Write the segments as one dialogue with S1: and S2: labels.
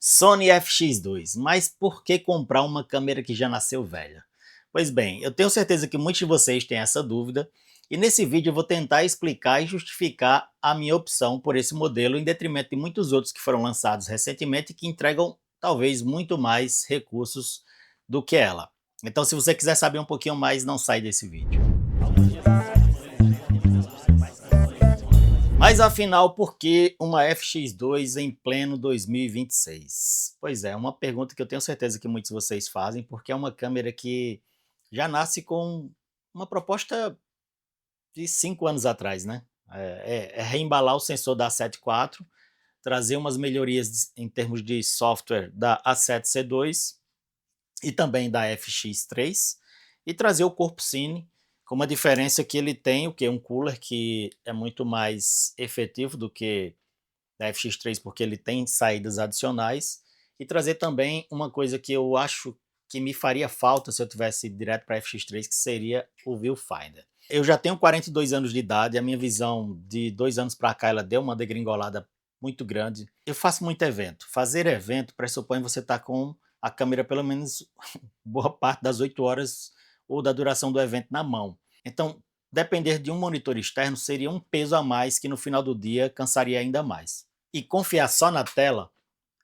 S1: Sony FX2, mas por que comprar uma câmera que já nasceu velha? Pois bem, eu tenho certeza que muitos de vocês têm essa dúvida, e nesse vídeo eu vou tentar explicar e justificar a minha opção por esse modelo em detrimento de muitos outros que foram lançados recentemente e que entregam talvez muito mais recursos do que ela. Então, se você quiser saber um pouquinho mais, não sai desse vídeo. Mas afinal, por que uma FX2 em pleno 2026? Pois é, uma pergunta que eu tenho certeza que muitos de vocês fazem, porque é uma câmera que já nasce com uma proposta de 5 anos atrás, né? É reembalar o sensor da A7 IV, trazer umas melhorias em termos de software da A7C2 e também da FX3 e trazer o corpo Cine, com uma diferença que ele tem, o que um cooler que é muito mais efetivo do que da FX3, porque ele tem saídas adicionais, e trazer também uma coisa que eu acho que me faria falta se eu tivesse direto para a FX3, que seria o Viewfinder. Eu já tenho 42 anos de idade, a minha visão de 2 anos para cá ela deu uma degringolada muito grande. Eu faço muito evento. Fazer evento pressupõe você estar com a câmera pelo menos boa parte das 8 horas ou da duração do evento na mão. Então, depender de um monitor externo seria um peso a mais que no final do dia cansaria ainda mais. E confiar só na tela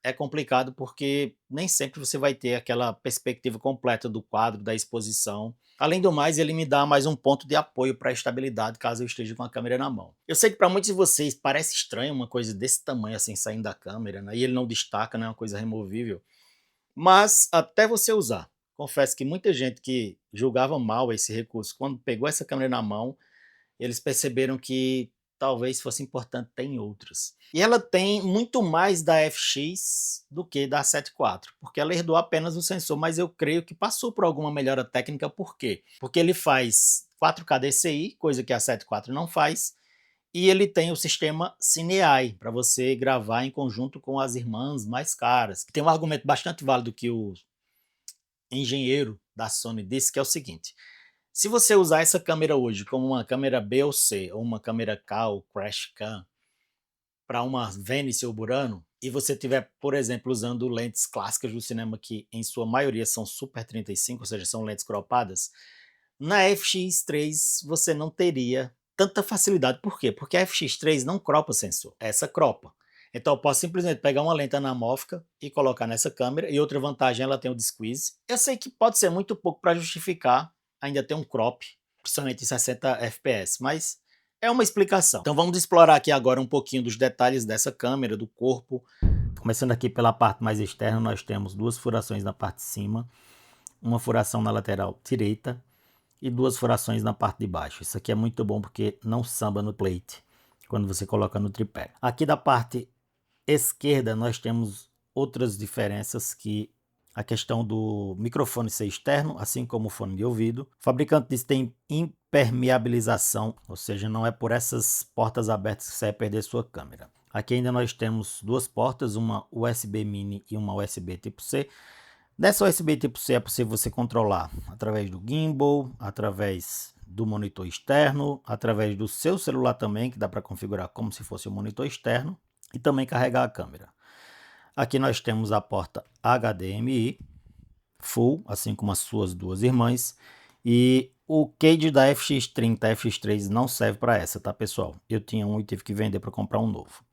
S1: é complicado porque nem sempre você vai ter aquela perspectiva completa do quadro, da exposição. Além do mais, ele me dá mais um ponto de apoio para a estabilidade caso eu esteja com a câmera na mão. Eu sei que para muitos de vocês parece estranho uma coisa desse tamanho assim saindo da câmera, né? E ele não destaca, não é uma coisa removível. Mas até você usar. Confesso que muita gente que julgava mal esse recurso, quando pegou essa câmera na mão, eles perceberam que talvez fosse importante ter em outras. E ela tem muito mais da FX do que da 7.4, porque ela herdou apenas o sensor, mas eu creio que passou por alguma melhora técnica. Por quê? Porque ele faz 4K DCI, coisa que a 7.4 não faz, e ele tem o sistema CineEye, para você gravar em conjunto com as irmãs mais caras. Tem um argumento bastante válido que o engenheiro da Sony disse, que é o seguinte: se você usar essa câmera hoje como uma câmera B ou C, ou uma câmera K ou Crash Cam, para uma Venice ou Burano, e você tiver, por exemplo, usando lentes clássicas do cinema que em sua maioria são Super 35, ou seja, são lentes cropadas, na FX3 você não teria tanta facilidade. Por quê? Porque a FX3 não cropa sensor, essa cropa. Então eu posso simplesmente pegar uma lente anamórfica e colocar nessa câmera, e outra vantagem, ela tem o desqueeze. Eu sei que pode ser muito pouco para justificar ainda ter um crop, principalmente em 60 fps, mas é uma explicação. Então vamos explorar aqui agora um pouquinho dos detalhes dessa câmera, do corpo. Começando aqui pela parte mais externa, nós temos duas furações na parte de cima, uma furação na lateral direita e duas furações na parte de baixo. Isso aqui é muito bom porque não samba no plate quando você coloca no tripé. Aqui da parte esquerda nós temos outras diferenças, que a questão do microfone ser externo, assim como o fone de ouvido. O fabricante diz que tem impermeabilização, ou seja, não é por essas portas abertas que você vai perder sua câmera. Aqui ainda nós temos duas portas, uma USB mini e uma USB tipo C. Dessa USB tipo C é possível você controlar através do gimbal, através do monitor externo, através do seu celular também, que dá para configurar como se fosse um monitor externo, e também carregar a câmera. Aqui nós temos a porta HDMI full, assim como as suas duas irmãs, e o cage da FX30, FX3 não serve para essa, tá pessoal? Eu tinha um e tive que vender para comprar um novo.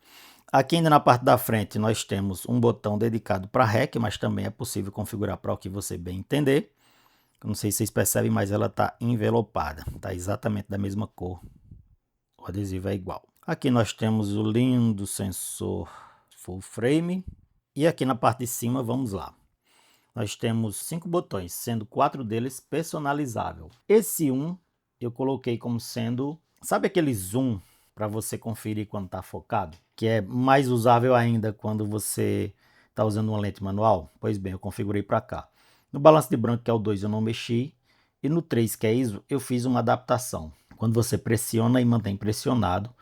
S1: Aqui ainda na parte da frente nós temos um botão dedicado para REC, mas também é possível configurar para o que você bem entender. Eu não sei se vocês percebem, mas ela está envelopada, está exatamente da mesma cor, o adesivo é igual. Aqui nós temos o lindo sensor full frame, e aqui na parte de cima, vamos lá, nós temos 5 botões, sendo 4 deles personalizável. Esse eu coloquei como sendo, sabe aquele zoom para você conferir quando está focado, que é mais usável ainda quando você está usando uma lente manual? Pois bem, eu configurei para cá. No balanço de branco, que é o 2, eu não mexi, e no 3, que é ISO, eu fiz uma adaptação. Quando você pressiona e mantém pressionado,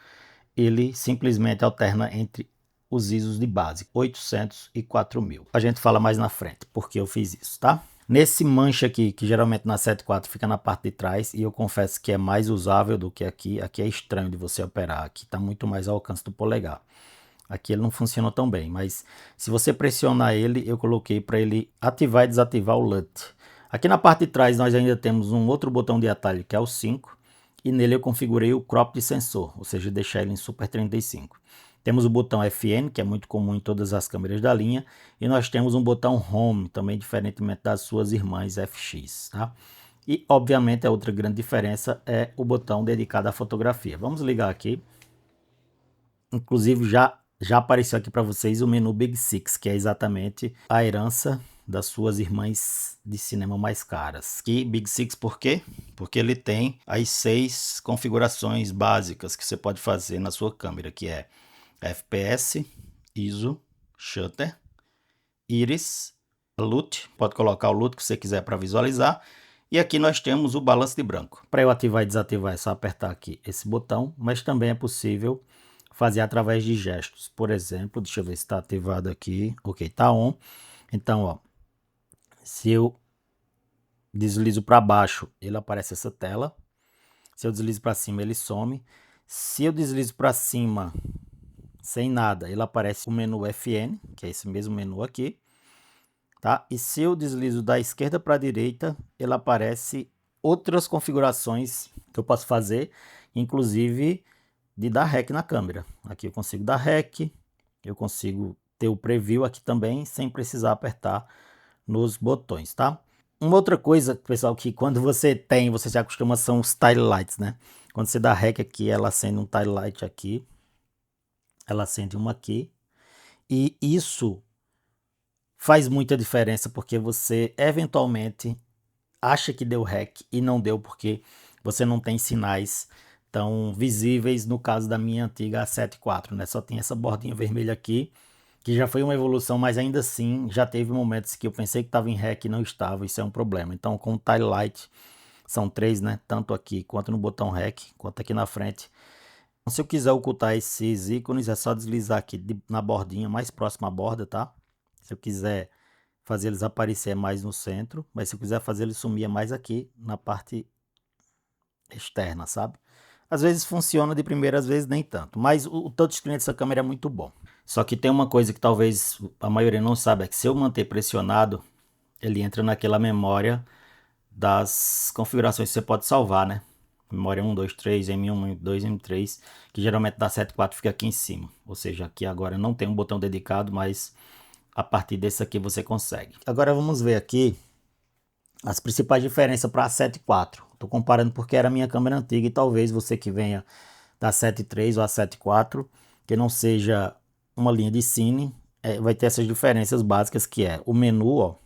S1: ele simplesmente alterna entre os ISOs de base, 800 e 4000. A gente fala mais na frente porque eu fiz isso, tá? Nesse manche aqui, que geralmente na 7.4 fica na parte de trás, e eu confesso que é mais usável do que aqui. Aqui é estranho de você operar, aqui está muito mais ao alcance do polegar. Aqui ele não funcionou tão bem, mas se você pressionar ele, eu coloquei para ele ativar e desativar o LUT. Aqui na parte de trás nós ainda temos um outro botão de atalho que é o 5, e nele eu configurei o crop de sensor, ou seja, deixar ele em Super 35. Temos o botão FN, que é muito comum em todas as câmeras da linha, e nós temos um botão Home, também diferentemente das suas irmãs FX, tá? E obviamente a outra grande diferença é o botão dedicado à fotografia. Vamos ligar aqui. Inclusive já apareceu aqui para vocês o menu Big Six, que é exatamente a herança das suas irmãs de cinema mais caras. E Big Six por quê? Porque ele tem as 6 configurações básicas que você pode fazer na sua câmera, que é FPS, ISO, Shutter, Iris, LUT, pode colocar o LUT que você quiser para visualizar. E aqui nós temos o balanço de branco. Para eu ativar e desativar é só apertar aqui esse botão, mas também é possível fazer através de gestos. Por exemplo, deixa eu ver se está ativado aqui. Ok, está on. Então, ó, se eu deslizo para baixo, ele aparece essa tela. Se eu deslizo para cima, ele some. Se eu deslizo para cima, sem nada, ele aparece o menu FN, que é esse mesmo menu aqui. Tá? E se eu deslizo da esquerda para a direita, ele aparece outras configurações que eu posso fazer, inclusive de dar REC na câmera. Aqui eu consigo dar REC, eu consigo ter o preview aqui também, sem precisar apertar nos botões, tá? Uma outra coisa, pessoal, que quando você se acostuma, são os tile lights, né? Quando você dá REC aqui, ela acende um tile light aqui, ela acende uma aqui, e isso faz muita diferença, porque você eventualmente acha que deu REC e não deu, porque você não tem sinais tão visíveis no caso da minha antiga A7 IV, né? Só tem essa bordinha vermelha aqui, que já foi uma evolução, mas ainda assim já teve momentos que eu pensei que estava em REC e não estava, isso é um problema. Então com o Tile Light, são 3, né? Tanto aqui quanto no botão REC, quanto aqui na frente. Se eu quiser ocultar esses ícones, é só deslizar aqui na bordinha mais próxima à borda, tá? Se eu quiser fazer eles aparecer mais no centro, mas se eu quiser fazer eles sumir mais aqui na parte externa, sabe? Às vezes funciona de primeira, às vezes nem tanto, mas o touchscreen dessa câmera é muito bom. Só que tem uma coisa que talvez a maioria não saiba, é que se eu manter pressionado, ele entra naquela memória das configurações que você pode salvar, né? Memória 1, 2, 3, M1, M2, M3, que geralmente da 7.4 fica aqui em cima. Ou seja, aqui agora não tem um botão dedicado, mas a partir desse aqui você consegue. Agora vamos ver aqui as principais diferenças para a 7.4. Estou comparando porque era a minha câmera antiga e talvez você que venha da 7.3 ou a 7.4, que não seja uma linha de cine, vai ter essas diferenças básicas, que é o menu, ó.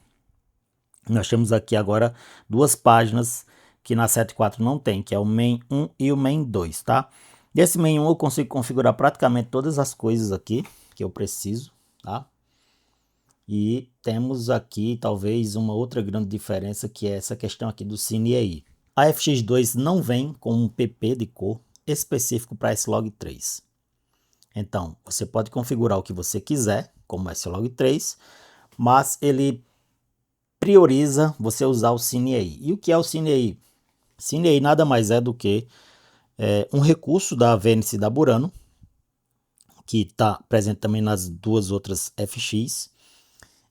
S1: Nós temos aqui agora duas páginas que na 7.4 não tem, que é o Main 1 e o Main 2, tá? Desse Main 1 eu consigo configurar praticamente todas as coisas aqui que eu preciso, tá? E temos aqui talvez uma outra grande diferença, que é essa questão aqui do Cine AI. A FX2 não vem com um PP de cor específico para S-Log3. Então, você pode configurar o que você quiser, como S-Log3, mas ele prioriza você usar o Cine AI. E o que é o Cine AI? Cine AI nada mais é do que um recurso da Venice e da Burano, que está presente também nas duas outras FX,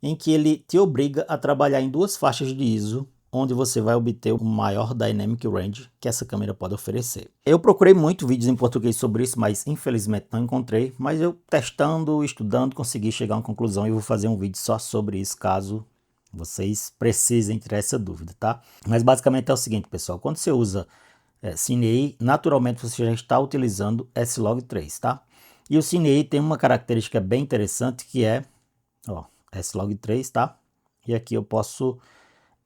S1: em que ele te obriga a trabalhar em 2 faixas de ISO, onde você vai obter o maior Dynamic Range que essa câmera pode oferecer. Eu procurei muito vídeos em português sobre isso, mas infelizmente não encontrei, mas eu testando, estudando, consegui chegar a uma conclusão e vou fazer um vídeo só sobre isso, caso vocês precisem tirar essa dúvida, tá? Mas basicamente é o seguinte, pessoal, quando você usa Cine AI, naturalmente você já está utilizando S-Log3, tá? E o Cine AI tem uma característica bem interessante, que é, ó, S-Log3, tá? E aqui eu posso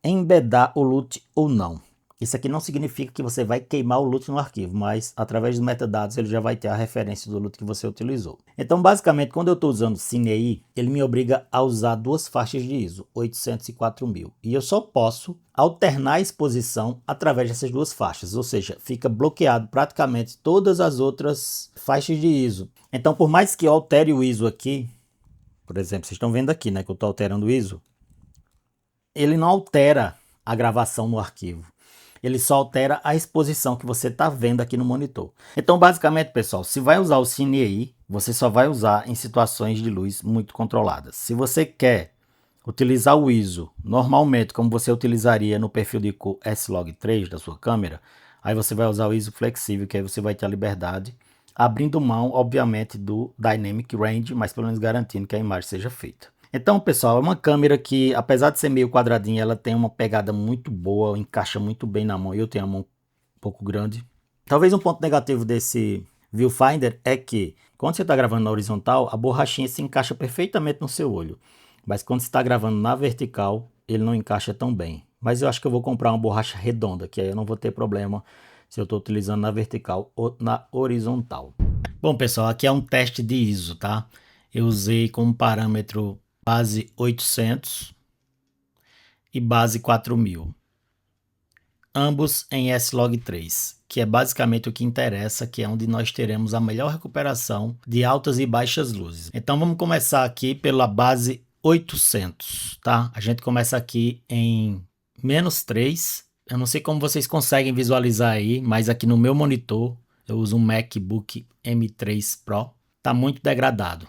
S1: embedar o LUT ou não. Isso aqui não significa que você vai queimar o LUT no arquivo, mas através dos metadados ele já vai ter a referência do LUT que você utilizou. Então, basicamente, quando eu estou usando Cine AI, ele me obriga a usar 2 faixas de ISO, 800 e 4000. E eu só posso alternar a exposição através dessas 2 faixas, ou seja, fica bloqueado praticamente todas as outras faixas de ISO. Então, por mais que eu altere o ISO aqui, por exemplo, vocês estão vendo aqui, né, que eu estou alterando o ISO, ele não altera a gravação no arquivo. ele só altera a exposição que você está vendo aqui no monitor. Então, basicamente, pessoal, se vai usar o Cine AI, você só vai usar em situações de luz muito controladas. Se você quer utilizar o ISO normalmente, como você utilizaria no perfil de cor S-Log3 da sua câmera, aí você vai usar o ISO flexível, que aí você vai ter a liberdade, abrindo mão, obviamente, do Dynamic Range, mas pelo menos garantindo que a imagem seja feita. Então, pessoal, é uma câmera que, apesar de ser meio quadradinha, ela tem uma pegada muito boa, encaixa muito bem na mão. Eu tenho a mão um pouco grande. Talvez um ponto negativo desse viewfinder é que, quando você está gravando na horizontal, a borrachinha se encaixa perfeitamente no seu olho. Mas quando você está gravando na vertical, ele não encaixa tão bem. Mas eu acho que eu vou comprar uma borracha redonda, que aí eu não vou ter problema se eu estou utilizando na vertical ou na horizontal. Bom, pessoal, aqui é um teste de ISO, tá? Eu usei como parâmetro base 800 e base 4000. Ambos em S-Log3, que é basicamente o que interessa, que é onde nós teremos a melhor recuperação de altas e baixas luzes. Então vamos começar aqui pela base 800, tá? A gente começa aqui em -3. Eu não sei como vocês conseguem visualizar aí, mas aqui no meu monitor, eu uso um MacBook M3 Pro, tá muito degradado.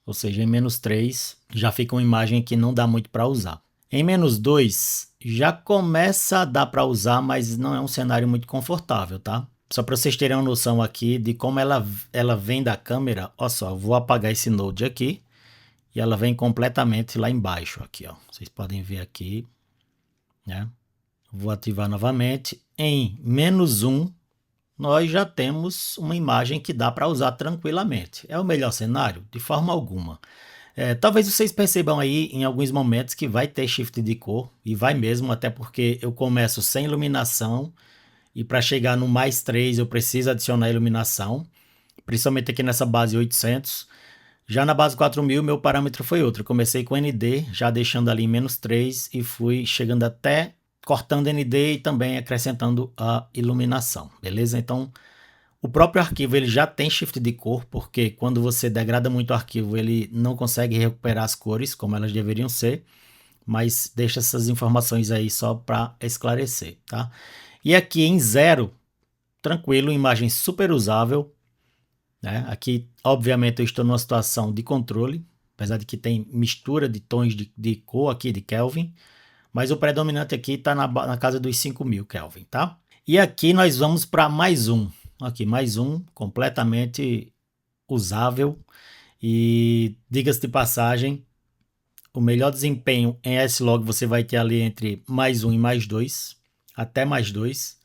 S1: Ou seja, em -3 já fica uma imagem que não dá muito para usar. Em -2 já começa a dar para usar, mas não é um cenário muito confortável, tá? Só para vocês terem uma noção aqui de como ela vem da câmera. Olha só, eu vou apagar esse node aqui e ela vem completamente lá embaixo aqui, ó. Vocês podem ver aqui, né? Vou ativar novamente. Em -1 nós já temos uma imagem que dá para usar tranquilamente. É o melhor cenário? De forma alguma. Talvez vocês percebam aí em alguns momentos que vai ter shift de cor, e vai mesmo, até porque eu começo sem iluminação, e para chegar no +3 eu preciso adicionar iluminação, principalmente aqui nessa base 800. Já na base 4000 meu parâmetro foi outro, eu comecei com ND, já deixando ali em -3 e fui chegando até cortando ND e também acrescentando a iluminação, beleza? Então o próprio arquivo ele já tem shift de cor, porque quando você degrada muito o arquivo, ele não consegue recuperar as cores como elas deveriam ser, mas deixa essas informações aí só para esclarecer, tá? E aqui em 0, tranquilo, imagem super usável, né? Aqui, obviamente, eu estou numa situação de controle, apesar de que tem mistura de tons de cor aqui de Kelvin, mas o predominante aqui está na casa dos 5000 Kelvin, tá? E aqui nós vamos para +1. Aqui, +1, completamente usável. E diga-se de passagem, o melhor desempenho em S-Log você vai ter ali entre +1 e +2, até +2.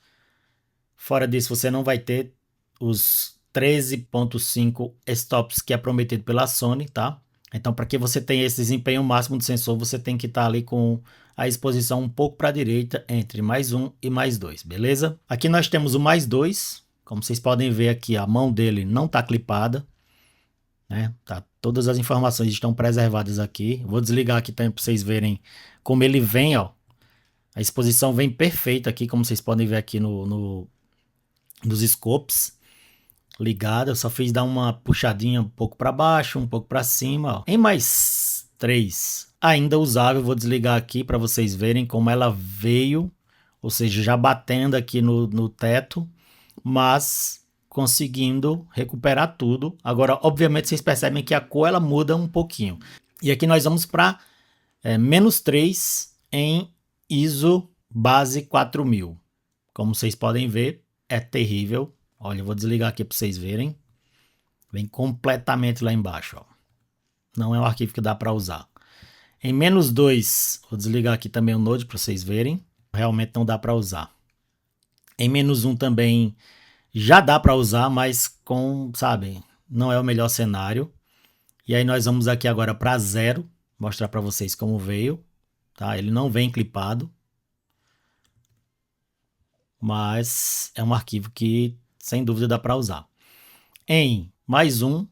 S1: Fora disso, você não vai ter os 13.5 stops que é prometido pela Sony, tá? Então, para que você tenha esse desempenho máximo do sensor, você tem que estar ali com a exposição um pouco para a direita, entre +1 e +2, beleza? Aqui nós temos o +2, como vocês podem ver aqui, a mão dele não está clipada, né? Tá, todas as informações estão preservadas aqui. Vou desligar aqui também para vocês verem como ele vem, ó. A exposição vem perfeita aqui, como vocês podem ver aqui nos scopes ligada. Eu só fiz dar uma puxadinha um pouco para baixo, um pouco para cima, ó. Em +3, ainda usável, vou desligar aqui para vocês verem como ela veio, ou seja, já batendo aqui no teto, mas conseguindo recuperar tudo. Agora, obviamente, vocês percebem que a cor ela muda um pouquinho. E aqui nós vamos para -3 em ISO base 4000. Como vocês podem ver, é terrível. Olha, eu vou desligar aqui para vocês verem. Vem completamente lá embaixo, ó. Não é um arquivo que dá para usar. Em -2, vou desligar aqui também o Node para vocês verem. Realmente não dá para usar. Em -1 também já dá para usar, mas sabe, não é o melhor cenário. E aí nós vamos aqui agora para 0, mostrar para vocês como veio, tá? Ele não vem clipado, mas é um arquivo que sem dúvida dá para usar. Em +1,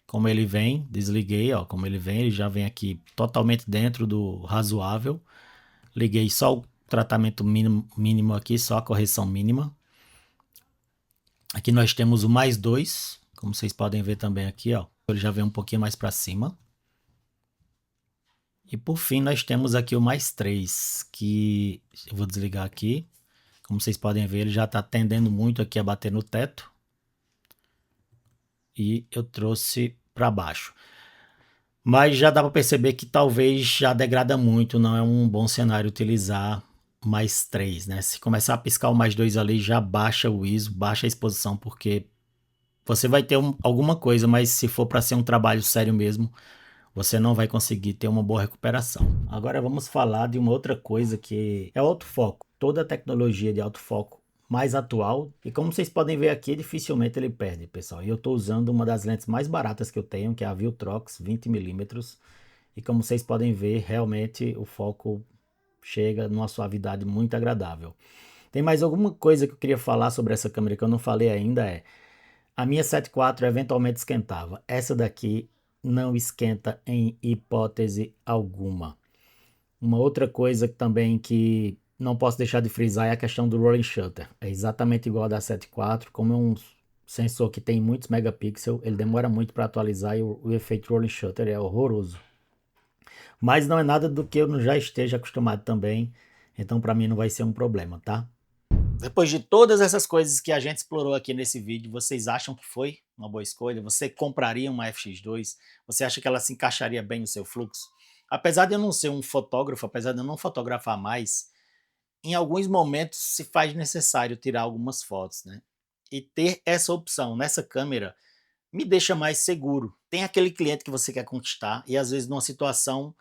S1: como ele vem, desliguei, ó, como ele já vem aqui totalmente dentro do razoável. Liguei só o tratamento mínimo aqui, só a correção mínima. Aqui nós temos o +2, como vocês podem ver também aqui, ó. Ele já vem um pouquinho mais para cima. E por fim nós temos aqui o +3, que eu vou desligar aqui. Como vocês podem ver, ele já está tendendo muito aqui a bater no teto. E eu trouxe para baixo. Mas já dá para perceber que talvez já degrada muito, não é um bom cenário utilizar mais 3, né? Se começar a piscar o mais 2 ali, já baixa o ISO, baixa a exposição, porque você vai ter alguma coisa, mas se for para ser um trabalho sério mesmo, você não vai conseguir ter uma boa recuperação. Agora vamos falar de uma outra coisa que é o autofoco. Toda a tecnologia de autofoco mais atual, e como vocês podem ver aqui, dificilmente ele perde, pessoal. E eu estou usando uma das lentes mais baratas que eu tenho, que é a Viltrox 20mm, e como vocês podem ver, realmente o foco chega numa suavidade muito agradável. Tem mais alguma coisa que eu queria falar sobre essa câmera que eu não falei ainda, a minha 7.4 eventualmente esquentava. Essa daqui não esquenta em hipótese alguma. Uma outra coisa também que não posso deixar de frisar é a questão do rolling shutter. É exatamente igual a da 7.4, como é um sensor que tem muitos megapixels, ele demora muito para atualizar e o efeito rolling shutter é horroroso. Mas não é nada do que eu não já esteja acostumado também, então para mim não vai ser um problema, tá? Depois de todas essas coisas que a gente explorou aqui nesse vídeo, vocês acham que foi uma boa escolha? Você compraria uma FX2? Você acha que ela se encaixaria bem no seu fluxo? Apesar de eu não ser um fotógrafo, apesar de eu não fotografar mais, em alguns momentos se faz necessário tirar algumas fotos, né? E ter essa opção nessa câmera me deixa mais seguro. Tem aquele cliente que você quer conquistar e às vezes numa situação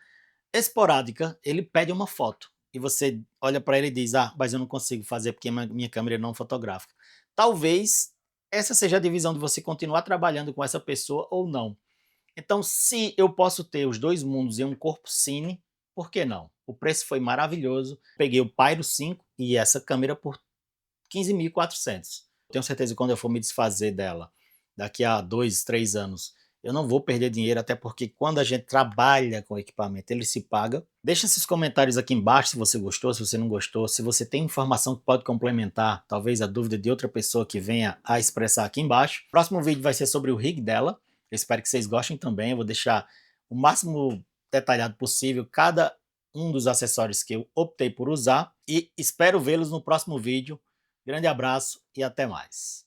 S1: esporádica, ele pede uma foto e você olha para ele e diz: "Ah, mas eu não consigo fazer porque minha câmera é não fotográfica". Talvez essa seja a divisão de você continuar trabalhando com essa pessoa ou não. Então, se eu posso ter os 2 mundos em um corpo cine, por que não? O preço foi maravilhoso, peguei o Pyro 5 e essa câmera por 15.400. Tenho certeza que quando eu for me desfazer dela, daqui a 2, 3 anos, eu não vou perder dinheiro, até porque quando a gente trabalha com equipamento, ele se paga. Deixa esses comentários aqui embaixo se você gostou, se você não gostou, se você tem informação que pode complementar, talvez a dúvida de outra pessoa que venha a expressar aqui embaixo. O próximo vídeo vai ser sobre o rig dela, eu espero que vocês gostem também, eu vou deixar o máximo detalhado possível cada um dos acessórios que eu optei por usar e espero vê-los no próximo vídeo. Grande abraço e até mais.